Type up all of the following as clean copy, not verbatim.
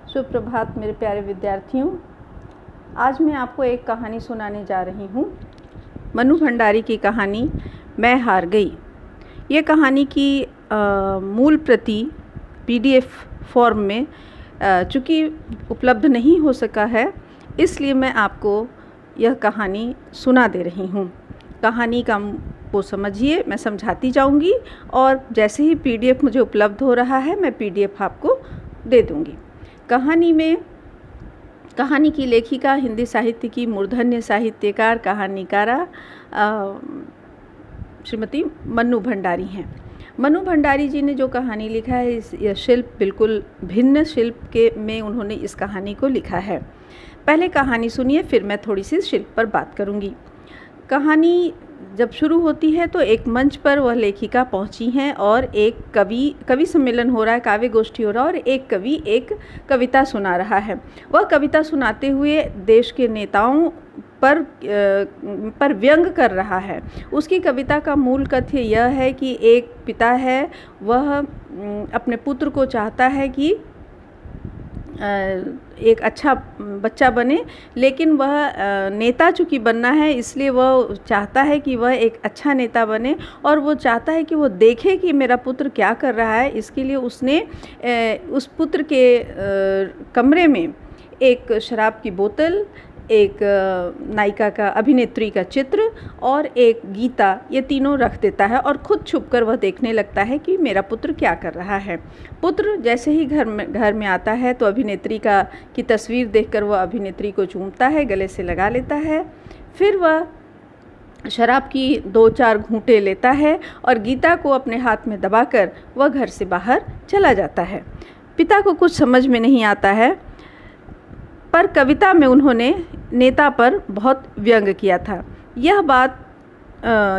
सुप्रभात मेरे प्यारे विद्यार्थियों। आज मैं आपको एक कहानी सुनाने जा रही हूँ। मनु भंडारी की कहानी मैं हार गई। ये कहानी की मूल प्रति PDF फॉर्म में चूँकि उपलब्ध नहीं हो सका है, इसलिए मैं आपको यह कहानी सुना दे रही हूँ। कहानी का वो समझिए, मैं समझाती जाऊँगी और जैसे ही PDF मुझे उपलब्ध हो रहा है मैं PDF आपको दे दूँगी। कहानी की लेखिका हिंदी साहित्य की मूर्धन्य साहित्यकार कहानीकारा श्रीमती मनु भंडारी हैं। मनु भंडारी जी ने जो कहानी लिखा है, यह शिल्प बिल्कुल भिन्न शिल्प के में उन्होंने इस कहानी को लिखा है। पहले कहानी सुनिए, फिर मैं थोड़ी सी शिल्प पर बात करूँगी। कहानी जब शुरू होती है तो एक मंच पर वह लेखिका पहुंची हैं और एक कवि सम्मेलन हो रहा है, काव्य गोष्ठी हो रहा है और एक कवि एक कविता सुना रहा है। वह कविता सुनाते हुए देश के नेताओं पर व्यंग कर रहा है। उसकी कविता का मूल कथ्य यह है कि एक पिता है, वह अपने पुत्र को चाहता है कि एक अच्छा बच्चा बने, लेकिन वह नेता चूँकि बनना है इसलिए वह चाहता है कि वह एक अच्छा नेता बने और वो चाहता है कि वो देखे कि मेरा पुत्र क्या कर रहा है। इसके लिए उसने उस पुत्र के कमरे में एक शराब की बोतल, एक नायिका का अभिनेत्री का चित्र और एक गीता, ये तीनों रख देता है और खुद छुपकर वह देखने लगता है कि मेरा पुत्र क्या कर रहा है। पुत्र जैसे ही घर में आता है तो अभिनेत्री की तस्वीर देखकर वह अभिनेत्री को चूमता है, गले से लगा लेता है। फिर वह शराब की 2-4 घूंटे लेता है और गीता को अपने हाथ में दबाकर वह घर से बाहर चला जाता है। पिता को कुछ समझ में नहीं आता है, पर कविता में उन्होंने नेता पर बहुत व्यंग किया था। यह बात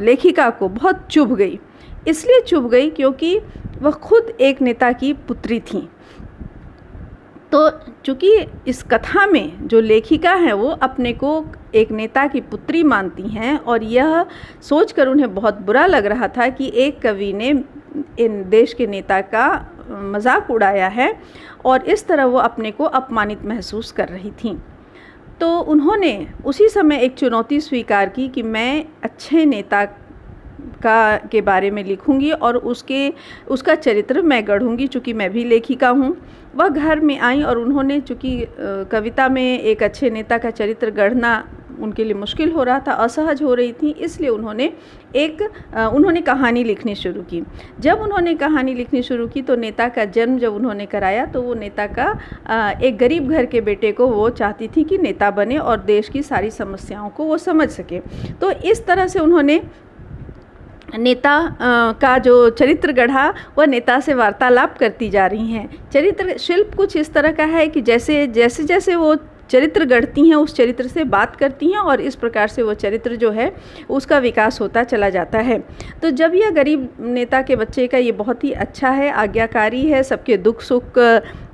लेखिका को बहुत चुभ गई। इसलिए चुभ गई क्योंकि वह खुद एक नेता की पुत्री थी। तो चूँकि इस कथा में जो लेखिका हैं वो अपने को एक नेता की पुत्री मानती हैं और यह सोचकर उन्हें बहुत बुरा लग रहा था कि एक कवि ने इन देश के नेता का मजाक उड़ाया है और इस तरह वो अपने को अपमानित महसूस कर रही थी। तो उन्होंने उसी समय एक चुनौती स्वीकार की कि मैं अच्छे नेता के बारे में लिखूंगी और उसका चरित्र मैं गढ़ूंगी। चूँकि मैं भी लेखिका हूँ। वह घर में आई और उन्होंने, चूँकि कविता में एक अच्छे नेता का चरित्र गढ़ना उनके लिए मुश्किल हो रहा था, असहज हो रही थी, इसलिए उन्होंने कहानी लिखनी शुरू की। जब उन्होंने कहानी लिखनी शुरू की तो नेता का जन्म जब उन्होंने कराया तो वो नेता का एक गरीब घर के बेटे को वो चाहती थी कि नेता बने और देश की सारी समस्याओं को वो समझ सके। तो इस तरह से उन्होंने नेता का जो चरित्र गढ़ा, वह नेता से वार्तालाप करती जा रही हैं। चरित्र शिल्प कुछ इस तरह का है कि जैसे वो चरित्र गढ़ती हैं, उस चरित्र से बात करती हैं और इस प्रकार से वो चरित्र जो है उसका विकास होता चला जाता है। तो जब यह गरीब नेता के बच्चे का ये बहुत ही अच्छा है, आज्ञाकारी है, सबके दुख सुख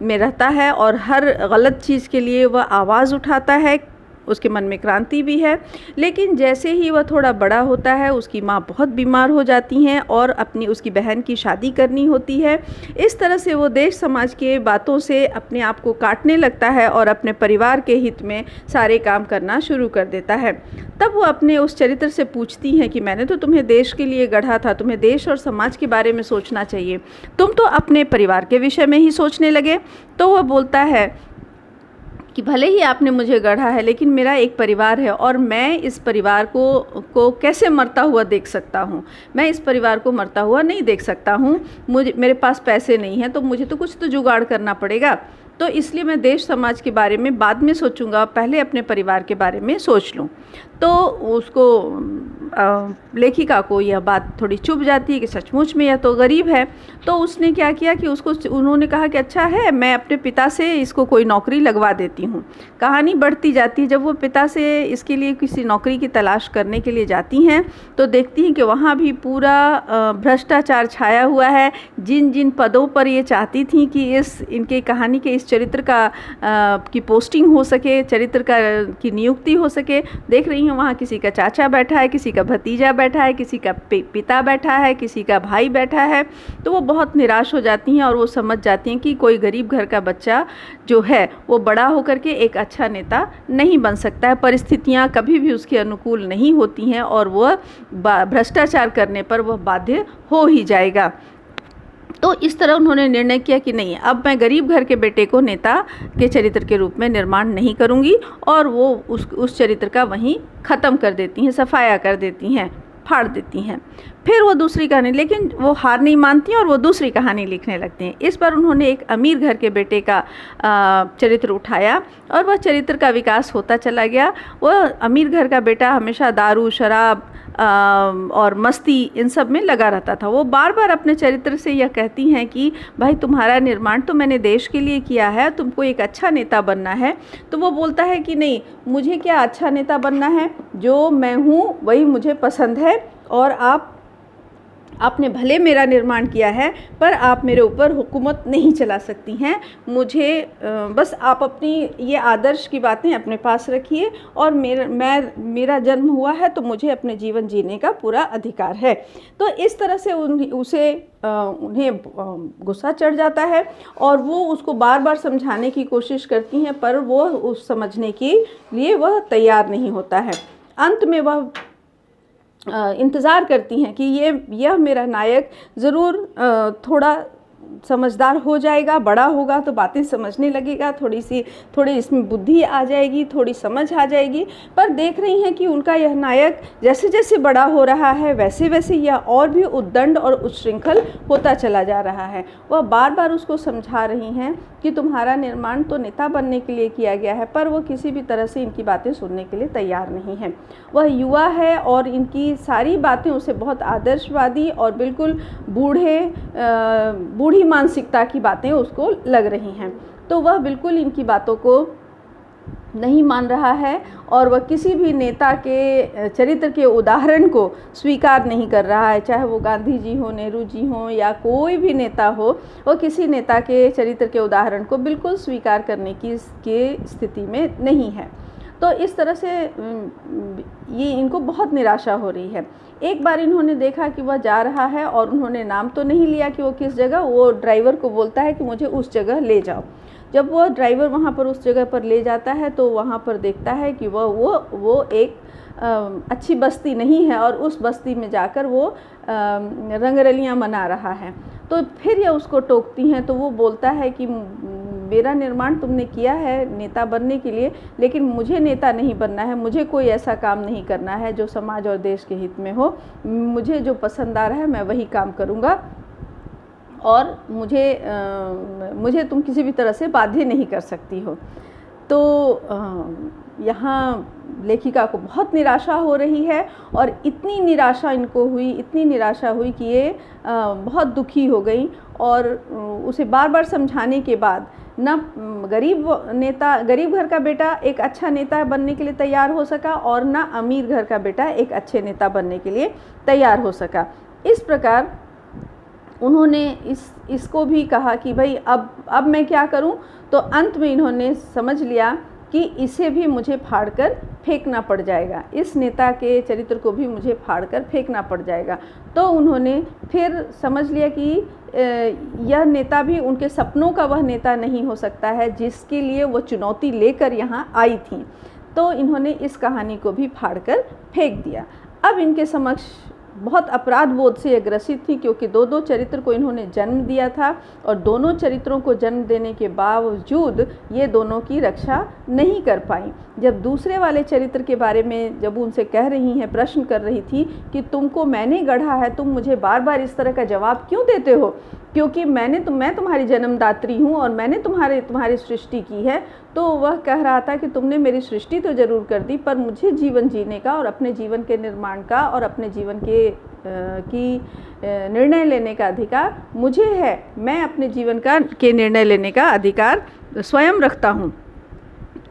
में रहता है और हर गलत चीज़ के लिए वह आवाज़ उठाता है, उसके मन में क्रांति भी है। लेकिन जैसे ही वह थोड़ा बड़ा होता है, उसकी माँ बहुत बीमार हो जाती हैं और उसकी बहन की शादी करनी होती है। इस तरह से वो देश समाज के बातों से अपने आप को काटने लगता है और अपने परिवार के हित में सारे काम करना शुरू कर देता है। तब वो अपने उस चरित्र से पूछती हैं कि मैंने तो तुम्हें देश के लिए गढ़ा था, तुम्हें देश और समाज के बारे में सोचना चाहिए, तुम तो अपने परिवार के विषय में ही सोचने लगे। तो वह बोलता है कि भले ही आपने मुझे गढ़ा है, लेकिन मेरा एक परिवार है और मैं इस परिवार को कैसे मरता हुआ देख सकता हूँ। मैं इस परिवार को मरता हुआ नहीं देख सकता हूँ। मेरे पास पैसे नहीं हैं, तो मुझे तो कुछ तो जुगाड़ करना पड़ेगा। तो इसलिए मैं देश समाज के बारे में बाद में सोचूंगा, पहले अपने परिवार के बारे में सोच लूँ। तो उसको लेखिका को यह बात थोड़ी चुभ जाती है कि सचमुच में यह तो गरीब है। तो उसने क्या किया कि उन्होंने कहा कि अच्छा है, मैं अपने पिता से इसको कोई नौकरी लगवा देती जाती हूँ। कहानी बढ़ती जाती है। जब वो पिता से इसके लिए किसी नौकरी की तलाश करने के लिए जाती हैं तो देखती हैं कि वहाँ भी पूरा भ्रष्टाचार छाया हुआ है। जिन जिन पदों पर ये चाहती थी कि इनके कहानी के इस चरित्र का की पोस्टिंग हो सके, चरित्र की नियुक्ति हो सके, देख रही हैं वहाँ किसी का चाचा बैठा है, किसी का भतीजा बैठा है, किसी का पिता बैठा है, किसी का भाई बैठा है। तो वो बहुत निराश हो जाती हैं और वो समझ जाती हैं कि कोई गरीब घर का बच्चा जो है वो बड़ा होकर के एक अच्छा नेता नहीं बन सकता है। परिस्थितियाँ कभी भी उसके अनुकूल नहीं होती हैं और वह भ्रष्टाचार करने पर वह बाध्य हो ही जाएगा। तो इस तरह उन्होंने निर्णय किया कि नहीं, अब मैं गरीब घर के बेटे को नेता के चरित्र के रूप में निर्माण नहीं करूंगी, और वो उस चरित्र का वहीं ख़त्म कर देती हैं, सफाया कर देती हैं, फाड़ देती हैं। फिर वो दूसरी कहानी, लेकिन वो हार नहीं मानती और वो दूसरी कहानी लिखने लगती हैं। इस बार उन्होंने एक अमीर घर के बेटे का चरित्र उठाया और वह चरित्र का विकास होता चला गया। वह अमीर घर का बेटा हमेशा दारू, शराब और मस्ती इन सब में लगा रहता था। वो बार बार अपने चरित्र से यह कहती हैं कि भाई तुम्हारा निर्माण तो मैंने देश के लिए किया है, तुमको एक अच्छा नेता बनना है। तो वो बोलता है कि नहीं, मुझे क्या अच्छा नेता बनना है, जो मैं हूँ वही मुझे पसंद है, और आपने भले मेरा निर्माण किया है पर आप मेरे ऊपर हुकूमत नहीं चला सकती हैं। मुझे बस आप अपनी ये आदर्श की बातें अपने पास रखिए, और मेरा जन्म हुआ है तो मुझे अपने जीवन जीने का पूरा अधिकार है। तो इस तरह से उन्हें गुस्सा चढ़ जाता है और वो उसको बार बार समझाने की कोशिश करती हैं, पर वो उस समझने के लिए वह तैयार नहीं होता है। अंत में वह इंतज़ार करती हैं कि यह मेरा नायक ज़रूर थोड़ा समझदार हो जाएगा, बड़ा होगा तो बातें समझने लगेगा, थोड़ी इसमें बुद्धि आ जाएगी, थोड़ी समझ आ जाएगी। पर देख रही हैं कि उनका यह नायक जैसे जैसे बड़ा हो रहा है वैसे वैसे यह और भी उद्दंड और उच्छृंखल होता चला जा रहा है। वह बार बार उसको समझा रही हैं कि तुम्हारा निर्माण तो नेता बनने के लिए किया गया है, पर वो किसी भी तरह से इनकी बातें सुनने के लिए तैयार नहीं है। वह युवा है और इनकी सारी बातें उसे बहुत आदर्शवादी और बिल्कुल बूढ़ी मानसिकता की बातें उसको लग रही हैं। तो वह बिल्कुल इनकी बातों को नहीं मान रहा है और वह किसी भी नेता के चरित्र के उदाहरण को स्वीकार नहीं कर रहा है, चाहे वो गांधी जी हो, नेहरू जी हो या कोई भी नेता हो। वह किसी नेता के चरित्र के उदाहरण को बिल्कुल स्वीकार करने की स्थिति में नहीं है। तो इस तरह से ये इनको बहुत निराशा हो रही है। एक बार इन्होंने देखा कि वह जा रहा है और उन्होंने नाम तो नहीं लिया कि वो किस जगह, वो ड्राइवर को बोलता है कि मुझे उस जगह ले जाओ। जब वो ड्राइवर वहाँ पर उस जगह पर ले जाता है तो वहाँ पर देखता है कि वो एक अच्छी बस्ती नहीं है और उस बस्ती में जाकर वो रंगरलियाँ मना रहा है। तो फिर ये उसको टोकती हैं। तो वो बोलता है कि मेरा निर्माण तुमने किया है नेता बनने के लिए, लेकिन मुझे नेता नहीं बनना है, मुझे कोई ऐसा काम नहीं करना है जो समाज और देश के हित में हो। मुझे जो पसंद आ रहा है मैं वही काम करूँगा और मुझे तुम किसी भी तरह से बाध्य नहीं कर सकती हो। तो यहाँ लेखिका को बहुत निराशा हो रही है और इतनी निराशा हुई कि ये बहुत दुखी हो गई और उसे बार बार समझाने के बाद न गरीब घर का बेटा एक अच्छा नेता बनने के लिए तैयार हो सका और न अमीर घर का बेटा एक अच्छे नेता बनने के लिए तैयार हो सका। इस प्रकार उन्होंने इसको भी कहा कि भाई अब मैं क्या करूं। तो अंत में इन्होंने समझ लिया कि इसे भी मुझे फाड़कर फेंकना पड़ जाएगा, इस नेता के चरित्र को भी मुझे फाड़कर फेंकना पड़ जाएगा। तो उन्होंने फिर समझ लिया कि यह नेता भी उनके सपनों का वह नेता नहीं हो सकता है जिसके लिए वो चुनौती लेकर यहाँ आई थी। तो इन्होंने इस कहानी को भी फाड़कर फेंक दिया। अब इनके समक्ष बहुत अपराध बोध से ग्रसित थी, क्योंकि दो चरित्र को इन्होंने जन्म दिया था और दोनों चरित्रों को जन्म देने के बावजूद ये दोनों की रक्षा नहीं कर पाई। जब दूसरे वाले चरित्र के बारे में जब उनसे कह रही हैं, प्रश्न कर रही थी कि तुमको मैंने गढ़ा है, तुम मुझे बार बार इस तरह का जवाब क्यों देते हो, क्योंकि मैं तुम्हारी जन्मदात्री हूँ और मैंने तुम्हारी सृष्टि की है। तो वह कह रहा था कि तुमने मेरी सृष्टि तो ज़रूर कर दी, पर मुझे जीवन जीने का और अपने जीवन के निर्माण का और अपने जीवन की निर्णय लेने का अधिकार मुझे है। मैं अपने जीवन के निर्णय लेने का अधिकार स्वयं रखता हूँ।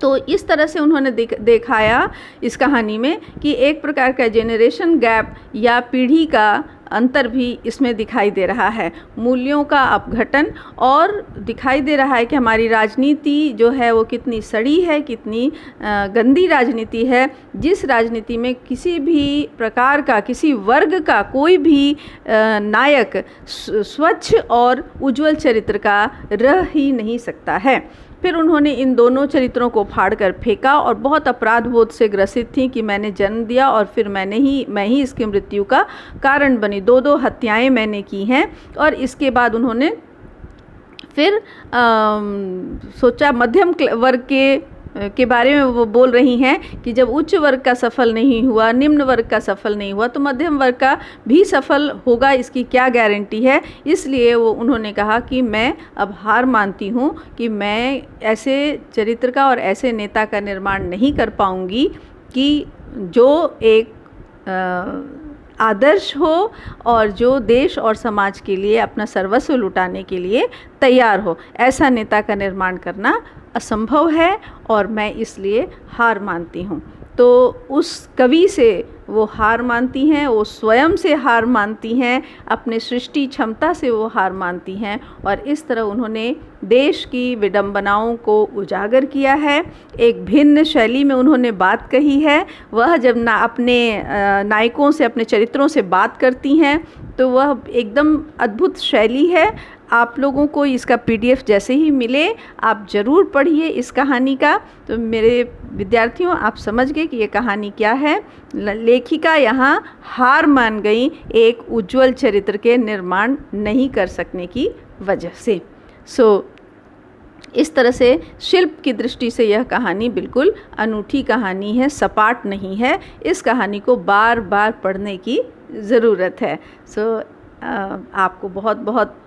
तो इस तरह से उन्होंने दिखाया इस कहानी में कि एक प्रकार का जेनरेशन गैप या पीढ़ी का अंतर भी इसमें दिखाई दे रहा है, मूल्यों का अपघटन, और दिखाई दे रहा है कि हमारी राजनीति जो है वो कितनी सड़ी है, कितनी गंदी राजनीति है, जिस राजनीति में किसी भी प्रकार का, किसी वर्ग का कोई भी नायक स्वच्छ और उज्जवल चरित्र का रह ही नहीं सकता है। फिर उन्होंने इन दोनों चरित्रों को फाड़ कर फेंका और बहुत अपराध बोध से ग्रसित थी कि मैंने जन्म दिया और फिर मैं ही इसकी मृत्यु का कारण बनी, दो हत्याएं मैंने की हैं। और इसके बाद उन्होंने फिर सोचा मध्यम वर्ग के बारे में वो बोल रही हैं कि जब उच्च वर्ग का सफल नहीं हुआ, निम्न वर्ग का सफल नहीं हुआ, तो मध्यम वर्ग का भी सफल होगा, इसकी क्या गारंटी है। इसलिए वो उन्होंने कहा कि मैं अब हार मानती हूँ कि मैं ऐसे चरित्र का और ऐसे नेता का निर्माण नहीं कर पाऊँगी कि जो एक आदर्श हो और जो देश और समाज के लिए अपना सर्वस्व लुटाने के लिए तैयार हो। ऐसा नेता का निर्माण करना असंभव है और मैं इसलिए हार मानती हूँ। तो उस कवि से वो हार मानती हैं, वो स्वयं से हार मानती हैं, अपने सृष्टि क्षमता से वो हार मानती हैं, और इस तरह उन्होंने देश की विडंबनाओं को उजागर किया है। एक भिन्न शैली में उन्होंने बात कही है। वह जब अपने नायकों से, अपने चरित्रों से बात करती हैं तो वह एकदम अद्भुत शैली है। आप लोगों को इसका PDF जैसे ही मिले आप ज़रूर पढ़िए इस कहानी का। तो मेरे विद्यार्थियों, आप समझ गए कि ये कहानी क्या है। लेखिका यहाँ हार मान गई एक उज्जवल चरित्र के निर्माण नहीं कर सकने की वजह से। इस तरह से शिल्प की दृष्टि से यह कहानी बिल्कुल अनूठी कहानी है, सपाट नहीं है। इस कहानी को बार बार पढ़ने की ज़रूरत है। आपको बहुत बहुत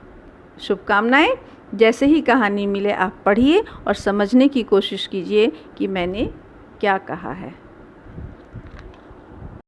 शुभकामनाएं। जैसे ही कहानी मिले आप पढ़िए और समझने की कोशिश कीजिए कि मैंने क्या कहा है।